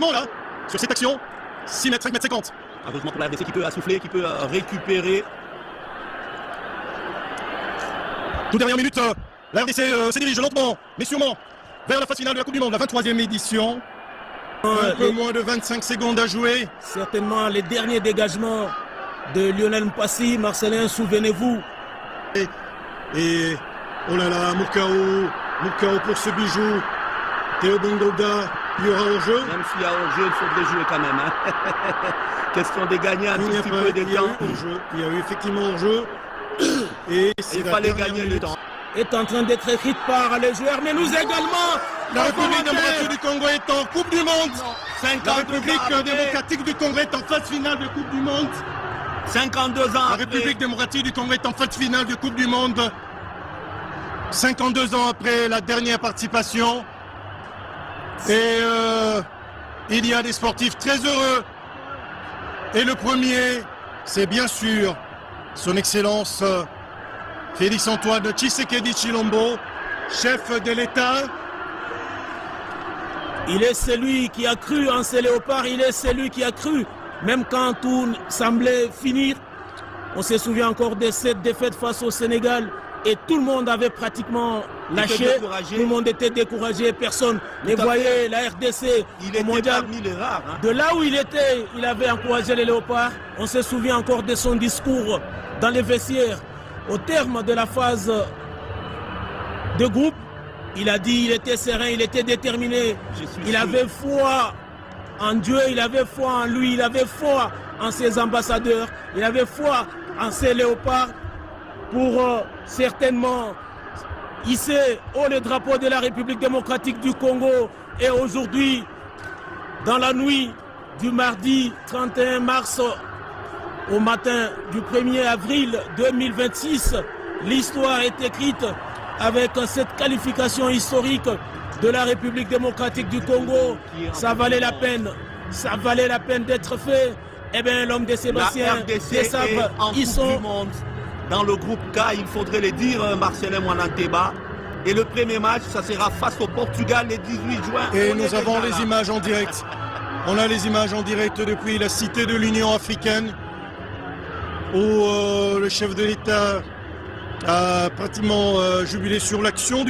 là, sur cette action, 6 mètres, 5 mètres 50. Heureusement pour la RDC qui peut assouffler, qui peut récupérer. Toute dernière minute, la RDC se dirige lentement, mais sûrement, vers la phase finale de la Coupe du Monde, la 23e édition. Un peu moins de 25 secondes à jouer. Certainement les derniers dégagements de Lionel Mpassi. Marcelin, souvenez-vous. Et oh là là, Moukao pour ce bijou. Théo Bongoda, il y aura hors-jeu. Même s'il y a hors-jeu, il faudrait jouer quand même. Hein. Question de gagner un petit peu de temps. Il y a eu effectivement hors-jeu. Et il fallait gagner le temps. Est en train d'être écrite par les joueurs, mais nous également. La République démocratique du Congo est en Coupe du Monde. La République démocratique du Congo est en phase finale de Coupe du Monde. 52 ans La République démocratique du Congo est en phase finale de Coupe du Monde. 52 ans après la dernière participation. Et il y a des sportifs très heureux. Et le premier, c'est bien sûr son Excellence Félix-Antoine Tshisekedi Tshilombo, chef de l'État. Il est celui qui a cru en ces léopards, il est celui qui a cru, même quand tout semblait finir. On se souvient encore de cette défaite face au Sénégal et tout le monde avait pratiquement lâché, tout le monde était découragé, personne ne voyait la RDC au mondial. Rares, hein. De là où il était, il avait encouragé les léopards. On se souvient encore de son discours dans les vestiaires. Au terme de la phase de groupe, il a dit qu'il était serein, il était déterminé. Il avait foi en Dieu, il avait foi en lui, il avait foi en ses ambassadeurs, il avait foi en ses léopards pour certainement hisser haut le drapeau de la République démocratique du Congo. Et aujourd'hui, dans la nuit du mardi 31 mars au matin du 1er avril 2026, l'histoire est écrite avec cette qualification historique de la République démocratique du Congo. Ça valait la peine d'être fait. Eh bien, l'homme de Sébastien, ils sont dans le groupe K, il faudrait le dire, Marcelin Mwananteba. Et le premier match, ça sera face au Portugal le 18 juin. Et nous avons les images en direct. On a les images en direct depuis la cité de l'Union africaine, où le chef de l'État a pratiquement jubilé sur l'action